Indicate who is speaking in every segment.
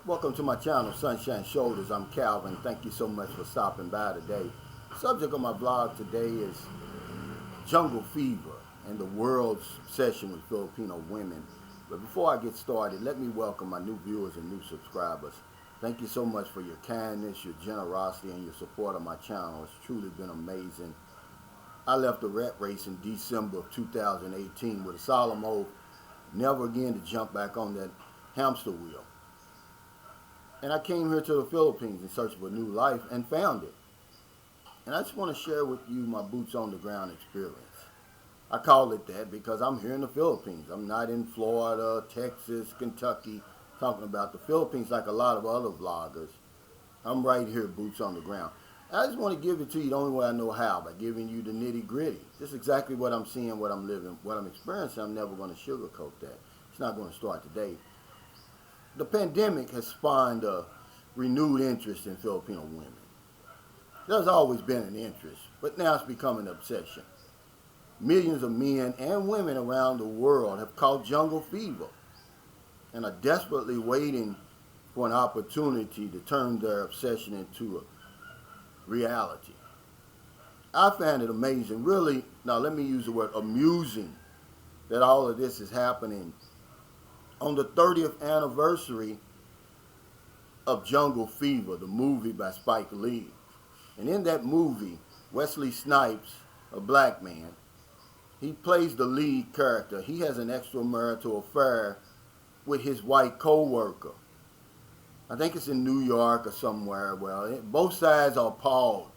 Speaker 1: Welcome to my channel, Sunshine Shoulders. I'm Calvin. Thank you so much for stopping by today. The subject of my vlog today is jungle fever and the world's obsession with Filipino women. But before I get started, let me welcome my new viewers and new subscribers. Thank you so much for your kindness, your generosity, and your support of my channel. It's truly been amazing. I left the rat race in December of 2018 with a solemn oath never again to jump back on that hamster wheel. And I came here to the Philippines in search of a new life and found it. And I just want to share with you my boots on the ground experience. I call it that because I'm here in the Philippines. I'm not in Florida, Texas, Kentucky, talking about the Philippines like a lot of other vloggers. I'm right here, boots on the ground. I just want to give it to you the only way I know how, by giving you the nitty gritty. Just exactly what I'm seeing, what I'm living, what I'm experiencing. I'm never going to sugarcoat that. It's not going to start today. The pandemic has spawned a renewed interest in Filipino women. There's always been an interest, but now it's become an obsession. Millions of men and women around the world have caught jungle fever and are desperately waiting for an opportunity to turn their obsession into a reality. I find it amazing, really, now let me use the word amusing, that all of this is happening on the 30th anniversary of Jungle Fever, the movie by Spike Lee. And in that movie, Wesley Snipes, a black man, he plays the lead character. He has an extramarital affair with his white co-worker. I think it's in New York or somewhere. Well, both sides are appalled.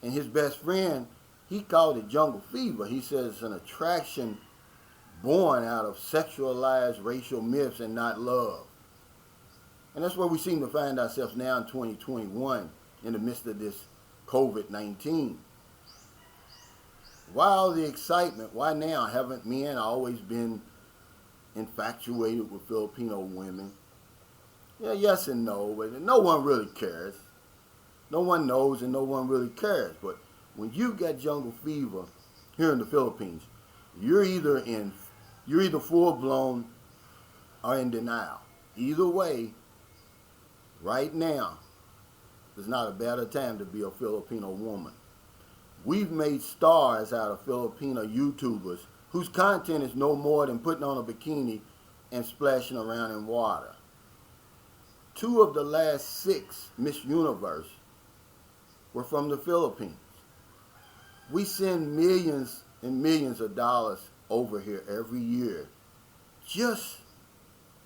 Speaker 1: And his best friend, he called it jungle fever. He says it's an attraction born out of sexualized racial myths and not love. And that's where we seem to find ourselves now in 2021 in the midst of this COVID-19. Why all the excitement? Why now? Haven't men always been infatuated with Filipino women? Yeah, yes and no, but no one really cares. No one knows and no one really cares. But when you got jungle fever here in the Philippines, you're either full blown or in denial. Either way, right now is not a better time to be a Filipino woman. We've made stars out of Filipino YouTubers whose content is no more than putting on a bikini and splashing around in water. 2 of the last 6 Miss Universe were from the Philippines. We send millions and millions of dollars over here every year just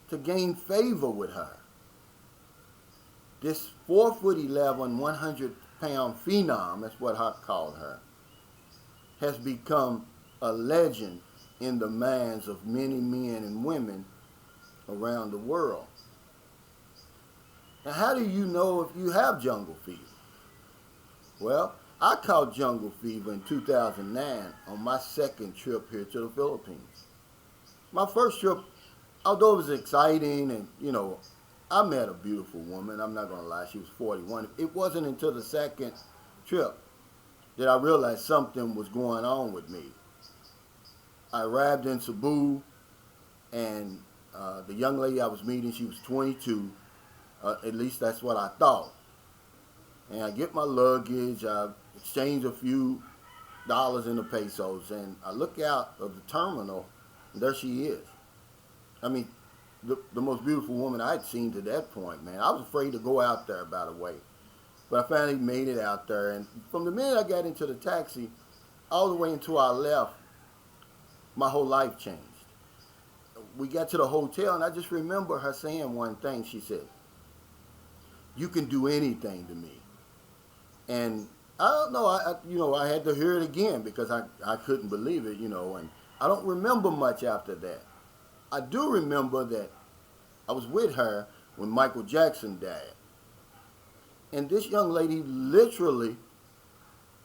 Speaker 1: to gain favor with her. This 4'11", 100-pound phenom, that's what I called her, has become a legend in the minds of many men and women around the world. Now, how do you know if you have jungle fever? Well, I caught jungle fever in 2009 on my second trip here to the Philippines. My first trip, although it was exciting and, I met a beautiful woman. I'm not going to lie, she was 41. It wasn't until the second trip that I realized something was going on with me. I arrived in Cebu, and the young lady I was meeting, she was 22. At least that's what I thought. And I get my luggage, I exchange a few dollars into pesos, and I look out of the terminal, and there she is. I mean, the most beautiful woman I'd seen to that point, man. I was afraid to go out there, by the way. But I finally made it out there, and from the minute I got into the taxi, all the way until I left, my whole life changed. We got to the hotel, and I just remember her saying one thing. She said, "You can do anything to me." And I don't know, I had to hear it again because I couldn't believe it, and I don't remember much after that. I do remember that I was with her when Michael Jackson died. And this young lady literally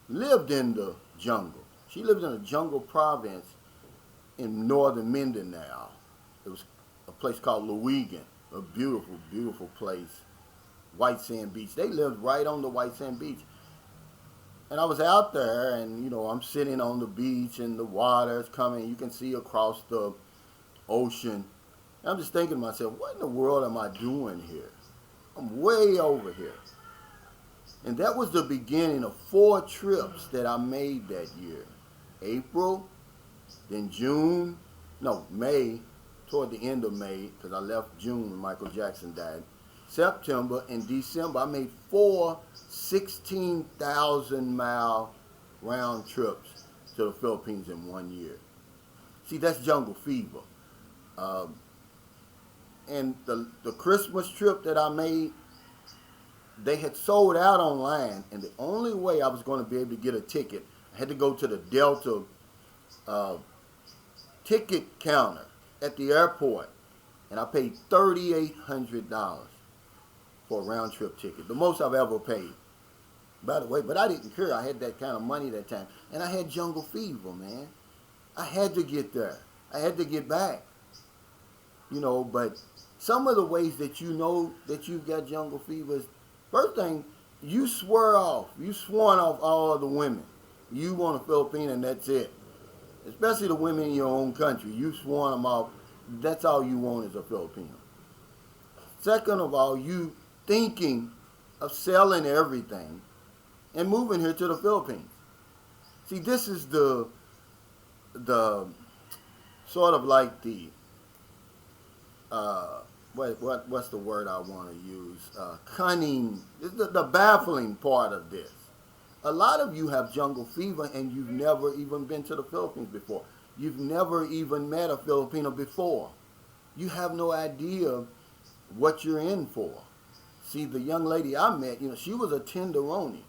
Speaker 1: lived in the jungle. She lived in a jungle province in northern Mindanao. It was a place called Luwigan, a beautiful, beautiful place. White sand beach. They lived right on the white sand beach. And I was out there, and I'm sitting on the beach, and the water is coming. You can see across the ocean, I'm just thinking to myself, what in the world am I doing here? I'm way over here. And that was the beginning of 4 trips that I made that year. April, then June, no, May, toward the end of May, because I left June when Michael Jackson died. September and December, I made 4 16,000-mile round trips to the Philippines in 1 year. See, that's jungle fever. And the Christmas trip that I made, they had sold out online, and the only way I was going to be able to get a ticket, I had to go to the Delta ticket counter at the airport, and I paid $3,800 for a round trip ticket, the most I've ever paid. By the way, but I didn't care. I had that kind of money that time, and I had jungle fever, man. I had to get there. I had to get back. You know, but some of the ways that you know that you've got jungle fever is, first thing, you sworn off all other women. You want a Filipino and that's it. Especially the women in your own country. You sworn them off. That's all you want is a Filipino. Second of all, you thinking of selling everything and moving here to the Philippines. See, this is the sort of like the what's the word I want to use? Cunning. The baffling part of this. A lot of you have jungle fever and you've never even been to the Philippines before. You've never even met a Filipino before. You have no idea what you're in for. See, the young lady I met, she was a tenderoni.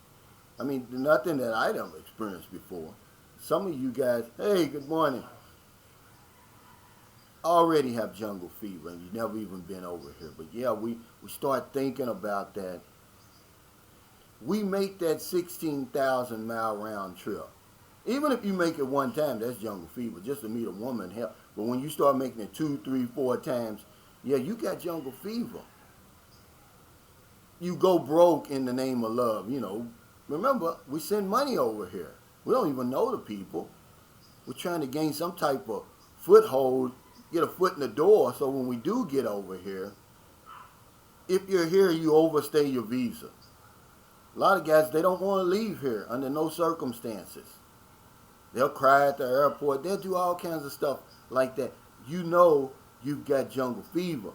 Speaker 1: I mean, nothing that I'd ever experienced before. Some of you guys, hey, good morning, already have jungle fever and you've never even been over here. But yeah, we start thinking about that. We make that 16,000-mile round trip. Even if you make it one time, that's jungle fever, just to meet a woman. Hell, but when you start making it 2, 3, 4 times, yeah, you got jungle fever. You go broke in the name of love. Remember, we send money over here. We don't even know the people. We're trying to gain some type of foothold, get a foot in the door, so when we do get over here, if you're here, you overstay your visa. A lot of guys, they don't want to leave here under no circumstances. They'll cry at the airport. They'll do all kinds of stuff like that. You know you've got jungle fever.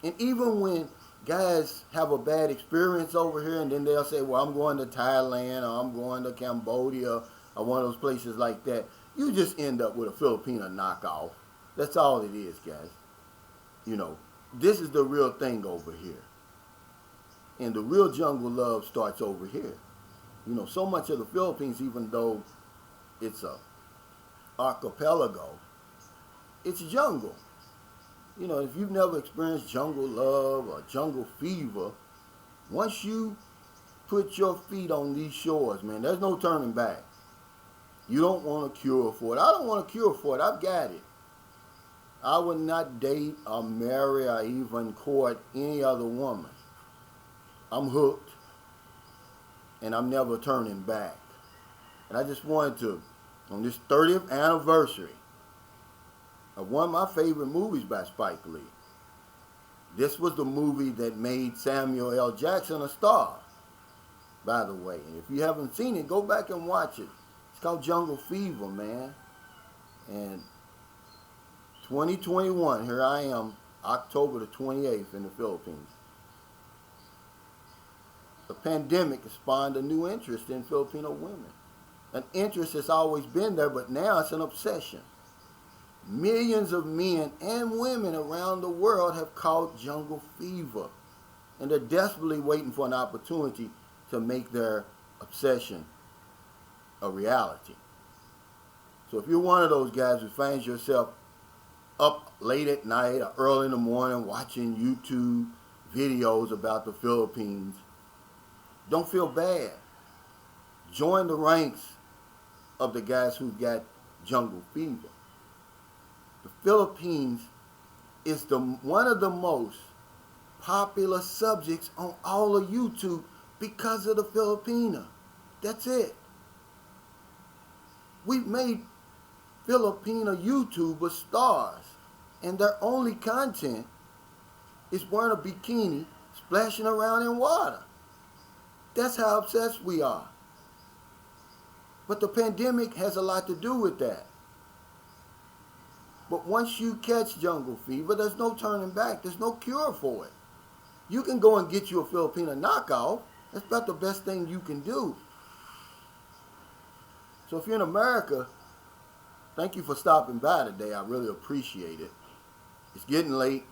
Speaker 1: And even when guys have a bad experience over here and then they'll say, well, I'm going to Thailand or I'm going to Cambodia or one of those places like that, you just end up with a Filipino knockoff. That's all it is, guys. This is the real thing over here. And the real jungle love starts over here. So much of the Philippines, even though it's a archipelago, it's jungle. If you've never experienced jungle love or jungle fever, once you put your feet on these shores, man, there's no turning back. You don't want a cure for it. I don't want a cure for it. I've got it. I would not date or marry or even court any other woman. I'm hooked, and I'm never turning back. And I just wanted to, on this 30th anniversary of one of my favorite movies by Spike Lee, this was the movie that made Samuel L. Jackson a star, by the way. And if you haven't seen it, go back and watch it. It's called Jungle Fever, man. And 2021, here I am, October the 28th in the Philippines. The pandemic has spawned a new interest in Filipino women. An interest that's always been there, but now it's an obsession. Millions of men and women around the world have caught jungle fever, and they're desperately waiting for an opportunity to make their obsession a reality. So if you're one of those guys who finds yourself up late at night or early in the morning watching YouTube videos about the Philippines, don't feel bad. Join the ranks of the guys who've got jungle fever. The Philippines is one of the most popular subjects on all of YouTube because of the Filipina. That's it. We've made Filipino YouTubers stars. and their only content is wearing a bikini splashing around in water. That's how obsessed we are. But the pandemic has a lot to do with that. But once you catch jungle fever, there's no turning back. There's no cure for it. You can go and get you a Filipino knockoff. That's about the best thing you can do. So if you're in America, thank you for stopping by today. I really appreciate it. It's getting late.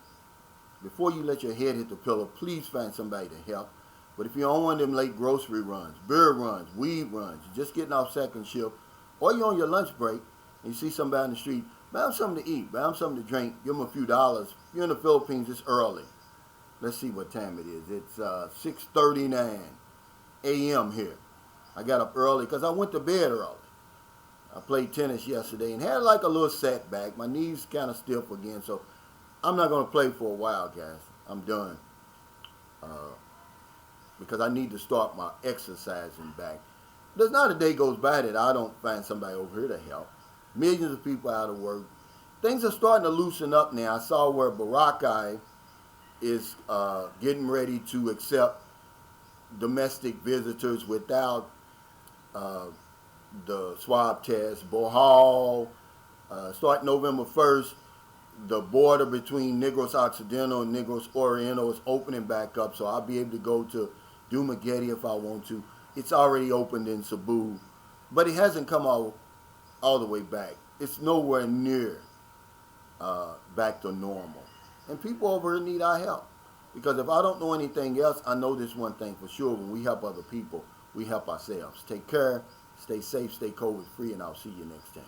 Speaker 1: Before you let your head hit the pillow, please find somebody to help. But if you're on one of them late grocery runs, beer runs, weed runs, you're just getting off second shift, or you're on your lunch break and you see somebody in the street, buy them something to eat, buy them something to drink, give them a few dollars. If you're in the Philippines, it's early. Let's see what time it is. It's 6:39 a.m. here. I got up early because I went to bed early. I played tennis yesterday and had like a little setback. My knees kind of stiff again, so I'm not going to play for a while, guys. I'm done. Because I need to start my exercising back. There's not a day goes by that I don't find somebody over here to help. Millions of people out of work. Things are starting to loosen up now. I saw where Boracay is getting ready to accept domestic visitors without the swab test. Bohol, starting November 1st, the border between Negros Occidental and Negros Oriental is opening back up, so I'll be able to go to Dumaguete if I want to. It's already opened in Cebu, but it hasn't come all the way back. It's nowhere near back to normal. And people over here need our help. Because if I don't know anything else, I know this one thing for sure. When we help other people, we help ourselves. Take care, stay safe, stay COVID free, and I'll see you next time.